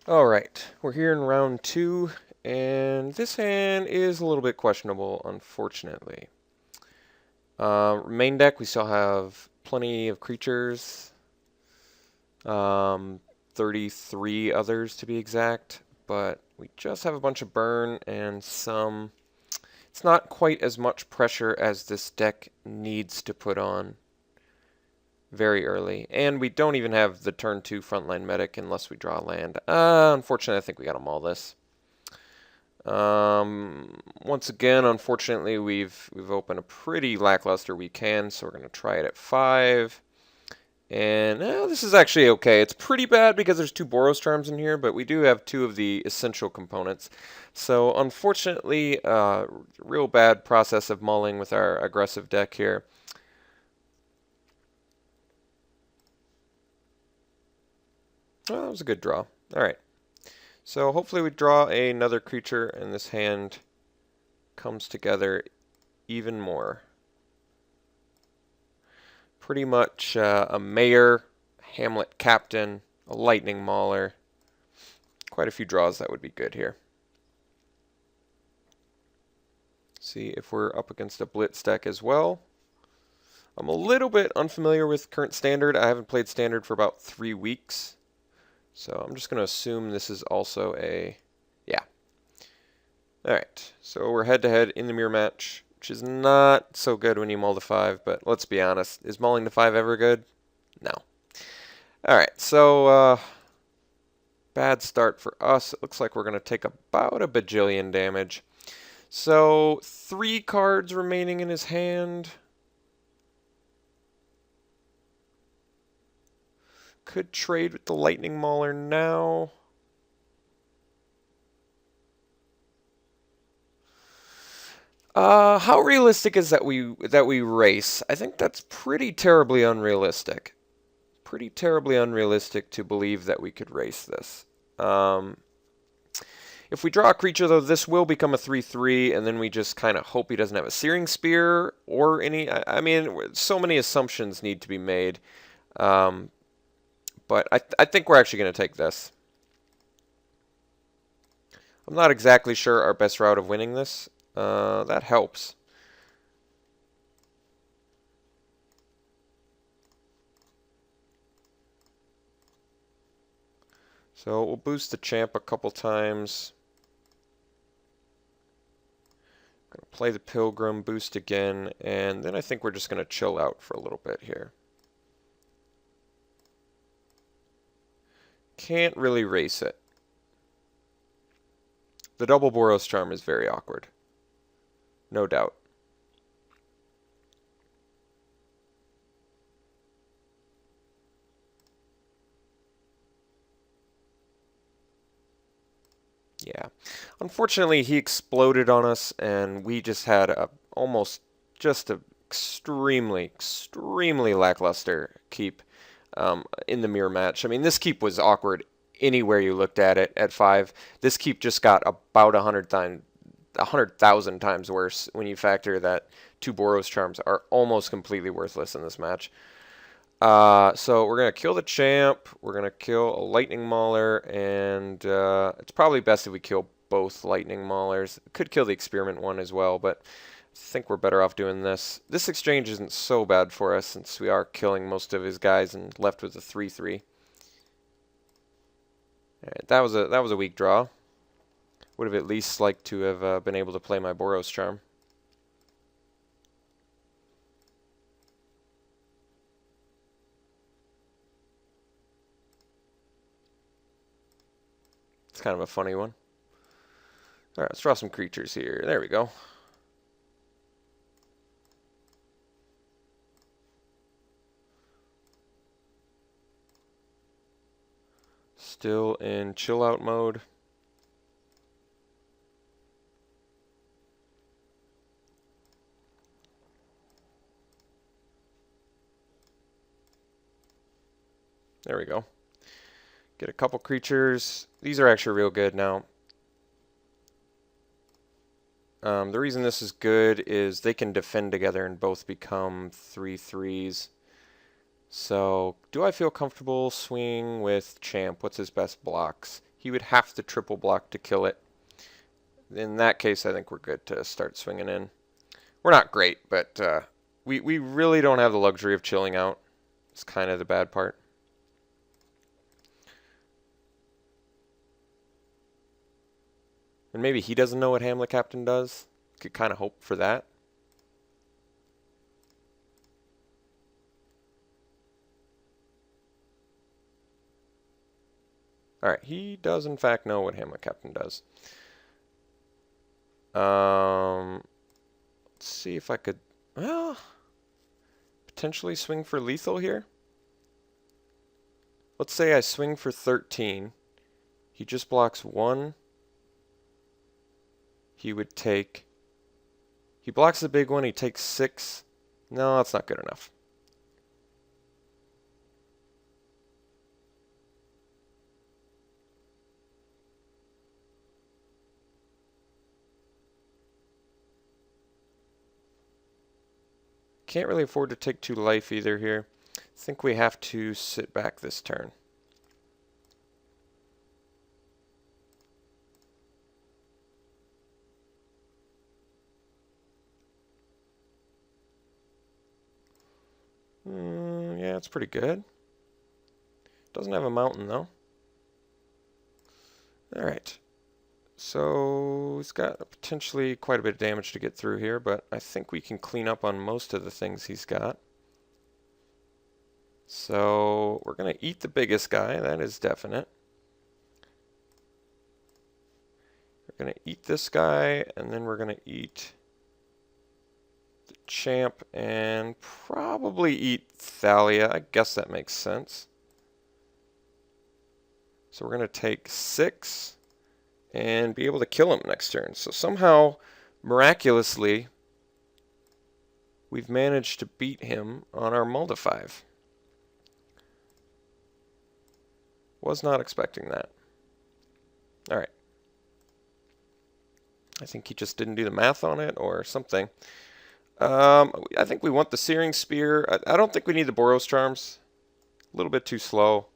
Alright, we're here in round 2, and this hand is a little bit questionable, unfortunately. Main deck, we still have plenty of creatures, 33 others to be exact, but we just have a bunch of burn and some... It's not quite as much pressure as this deck needs to put on very early. And we don't even have the turn 2 frontline medic unless we draw land. Unfortunately, I think we got to maul this. Once again, unfortunately, we've opened a pretty lackluster weekend, so we're going to try it at 5. And this is actually okay. It's pretty bad because there's 2 Boros Charms in here, but we do have 2 of the essential components. So unfortunately, real bad process of mulling with our aggressive deck here. Oh, that was a good draw. Alright. So hopefully we draw another creature and this hand comes together even more. Pretty much a Mayor, Hamlet Captain, a Lightning Mauler. Quite a few draws that would be good here. See if we're up against a Blitz deck as well. I'm a little bit unfamiliar with current Standard. I haven't played Standard for about 3 weeks. So I'm just going to assume this is also a... yeah. Alright, so we're head-to-head in the mirror match, which is not so good when you mull the 5, but let's be honest. Is mulling the 5 ever good? No. Alright, so bad start for us. It looks like we're going to take about a bajillion damage. So 3 cards remaining in his hand. Could trade with the Lightning Mauler now. How realistic is that we race? I think that's pretty terribly unrealistic. Pretty terribly unrealistic to believe that we could race this. If we draw a creature, though, this will become a 3/3, and then we just kind of hope he doesn't have a Searing Spear or any... I mean, so many assumptions need to be made. But I think we're actually going to take this. I'm not exactly sure our best route of winning this. That helps. So we'll boost the champ a couple times. Gonna play the Pilgrim, boost again, and then I think we're just gonna chill out for a little bit here. Can't really race it. The double Boros Charm is very awkward. No doubt. Yeah. Unfortunately, he exploded on us, and we just had a almost just a extremely lackluster keep in the mirror match. I mean, this keep was awkward anywhere you looked at it at 5. This keep just got about 100,000 times worse when you factor that 2 Boros Charms are almost completely worthless in this match. So we're going to kill the champ, we're going to kill a Lightning Mauler, and it's probably best if we kill both Lightning Maulers. Could kill the Experiment one as well, but I think we're better off doing this. This exchange isn't so bad for us since we are killing most of his guys and left with a 3/3. Alright, that was a weak draw. Would have at least liked to have been able to play my Boros Charm. It's kind of a funny one. Alright, let's draw some creatures here. There we go. Still in chill out mode. There we go. Get a couple creatures. These are actually real good now. The reason this is good is they can defend together and both become 3/3s. So, do I feel comfortable swinging with Champ? What's his best blocks? he would have to triple block to kill it. In that case, I think we're good to start swinging in. We're not great, but we really don't have the luxury of chilling out. It's kind of the bad part. And maybe he doesn't know what Hamlet Captain does. Could kind of hope for that. Alright, he does in fact know what Hamlet Captain does. Let's see if I could, well, potentially swing for lethal here. Let's say I swing for 13. He just blocks 1. He would take, he blocks the big one, he takes 6. No, that's not good enough. Can't really afford to take 2 life either here. I think we have to sit back this turn. Yeah, it's pretty good. Doesn't have a mountain though. Alright. So he's got potentially quite a bit of damage to get through here, but I think we can clean up on most of the things he's got. So we're going to eat the biggest guy, that is definite. We're going to eat this guy, and then we're going to eat the champ, and probably eat Thalia. I guess that makes sense. So we're going to take 6 and be able to kill him next turn. So somehow, miraculously, we've managed to beat him on our Mulda 5. Was not expecting that. Alright. I think he just didn't do the math on it or something. I think we want the Searing Spear. I don't think we need the Boros Charms. A little bit too slow.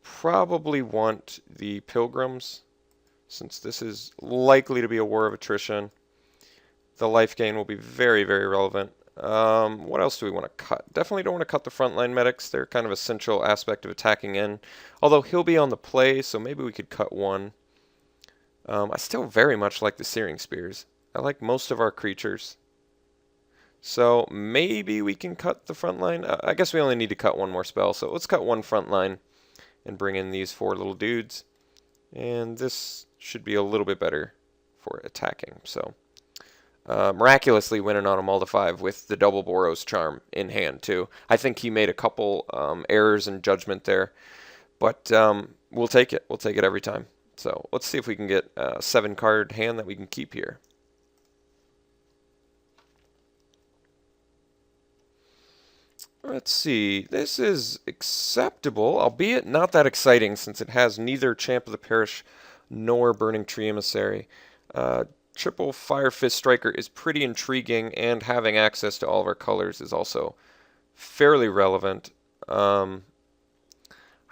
Probably want the Pilgrims, since this is likely to be a war of attrition. The life gain will be very, very relevant. What else do we want to cut? Definitely don't want to cut the frontline medics. They're kind of an essential aspect of attacking in. Although he'll be on the play, so maybe we could cut 1. I still very much like the Searing Spears. I like most of our creatures. So maybe we can cut the frontline. I guess we only need to cut 1 more spell, so let's cut 1 frontline and bring in these 4 little dudes. And this should be a little bit better for attacking. So miraculously winning on a Mulda 5 with the double Boros Charm in hand too. I think he made a couple errors in judgment there, but we'll take it. We'll take it every time. So let's see if we can get a 7-card hand that we can keep here. Let's see. This is acceptable, albeit not that exciting since it has neither Champ of the Parish nor Burning Tree Emissary. Triple Fire Fist Striker is pretty intriguing, and having access to all of our colors is also fairly relevant. I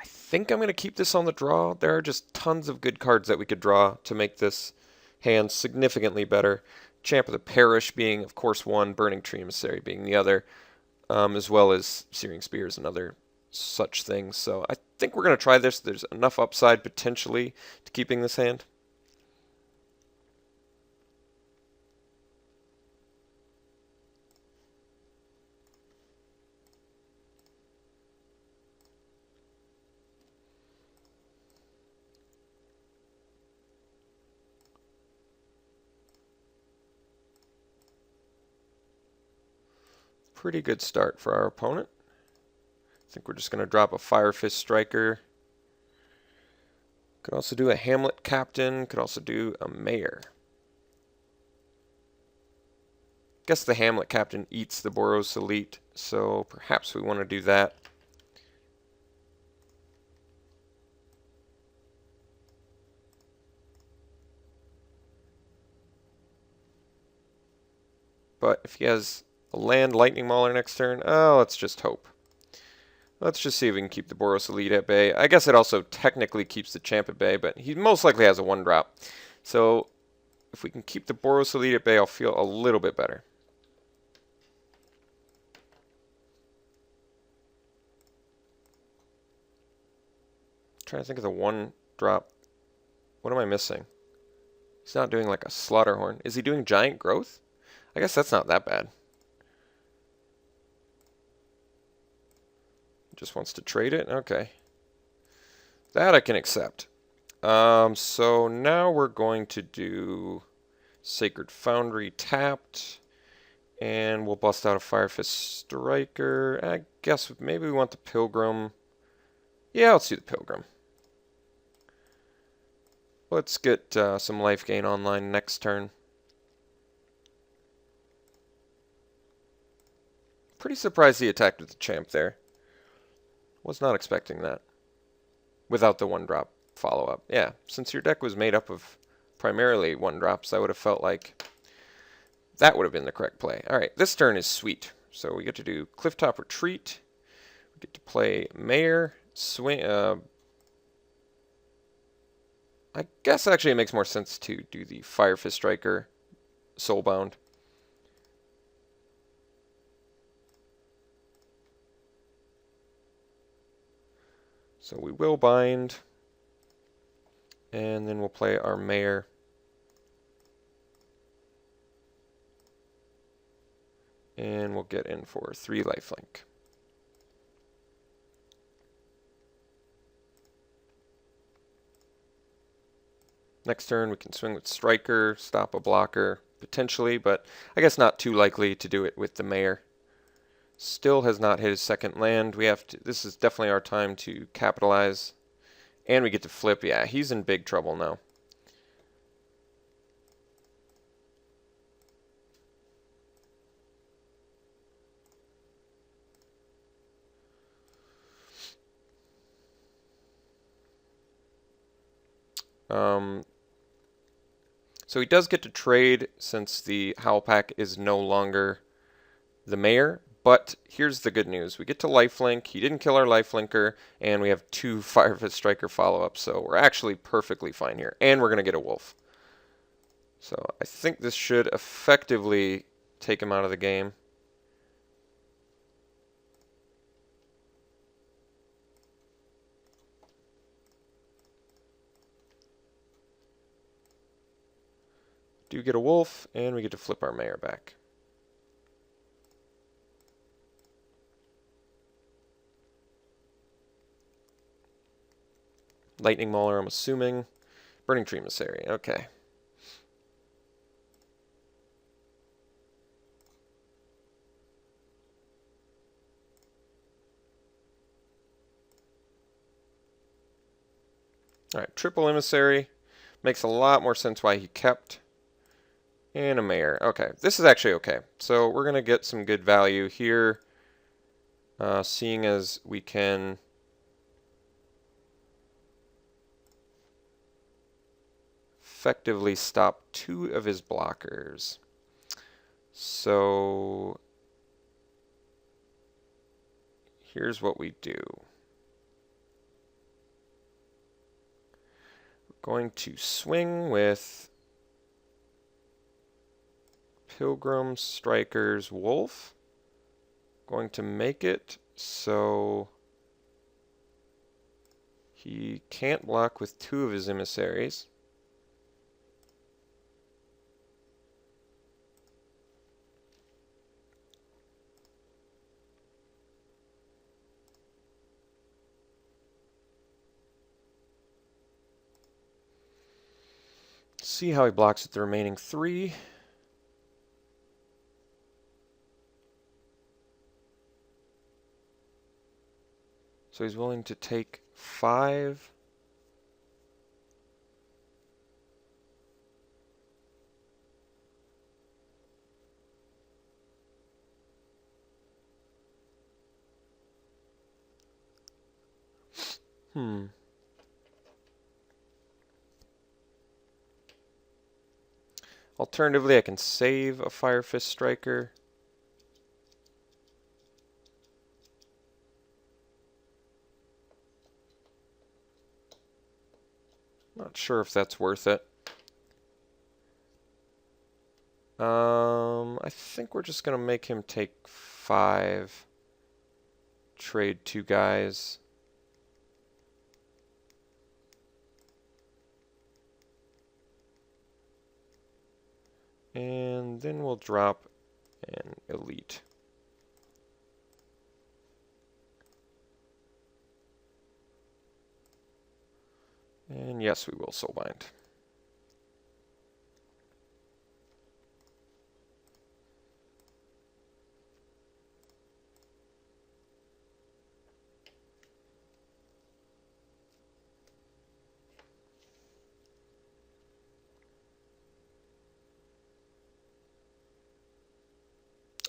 think I'm going to keep this on the draw. There are just tons of good cards that we could draw to make this hand significantly better. Champ of the Parish being, of course, one, Burning Tree Emissary being the other, as well as Searing Spears and other such things. So I think we're going to try this. There's enough upside potentially to keeping this hand. Pretty good start for our opponent. I think we're just going to drop a Fire Fist Striker. Could also do a Hamlet Captain. Could also do a Mayor. Guess the Hamlet Captain eats the Boros Elite, so perhaps we want to do that. But if he has a land Lightning Mauler next turn, oh, let's just hope. Let's just see if we can keep the Boros Elite at bay. I guess it also technically keeps the Champ at bay, but he most likely has a 1-drop. So if we can keep the Boros Elite at bay, I'll feel a little bit better. Trying to think of the 1-drop. What am I missing? He's not doing like a Slaughterhorn. Is he doing Giant Growth? I guess that's not that bad. Just wants to trade it? Okay. That I can accept. So now we're going to do Sacred Foundry tapped. And we'll bust out a Firefist Striker. I guess maybe we want the Pilgrim. Yeah, let's do the Pilgrim. Let's get some life gain online next turn. Pretty surprised he attacked with the Champ there. Was not expecting that. Without the 1-drop follow-up. Yeah, since your deck was made up of primarily 1-drops, I would have felt like that would have been the correct play. Alright, this turn is sweet. So we get to do Clifftop Retreat. We get to play Mayor, swing. I guess actually it makes more sense to do the Firefist Striker, Soulbound. So we will bind, and then we'll play our Mayor. And we'll get in for 3 lifelink. Next turn we can swing with Striker, stop a blocker, potentially, but I guess not too likely to do it with the Mayor. Still has not hit his second land. We have to. This is definitely our time to capitalize. And we get to flip. Yeah, he's in big trouble now. So he does get to trade since the Howl Pack is no longer the Mayor. But here's the good news. We get to lifelink. He didn't kill our lifelinker. And we have 2 Firefist Striker follow-ups. So we're actually perfectly fine here. And we're going to get a Wolf. So I think this should effectively take him out of the game. Do get a Wolf, and we get to flip our Mayor back. Lightning Mauler, I'm assuming. Burning Tree Emissary, okay. Alright, triple Emissary. Makes a lot more sense why he kept. And a Mayor. Okay, this is actually okay. So we're going to get some good value here. Seeing as we can effectively stop 2 of his blockers. So here's what we do. We're going to swing with Pilgrim, Strikers, Wolf. Going to make it so he can't block with 2 of his emissaries. See how he blocks with the remaining 3. So he's willing to take 5. Alternatively, I can save a Firefist Striker. Not sure if that's worth it. I think we're just going to make him take 5, trade 2 guys. And then we'll drop an elite. And yes, we will soulbind.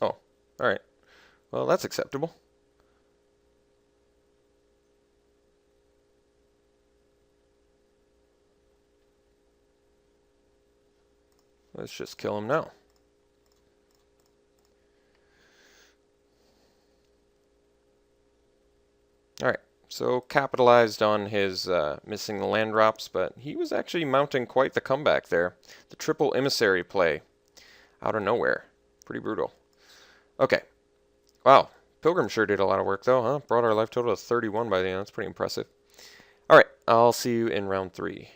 Oh, alright. Well, that's acceptable. Let's just kill him now. Alright, so capitalized on his missing the land drops, but he was actually mounting quite the comeback there. The triple emissary play out of nowhere. Pretty brutal. Okay. Wow. Pilgrim sure did a lot of work though, huh? Brought our life total to 31 by the end. That's pretty impressive. Alright, I'll see you in round 3.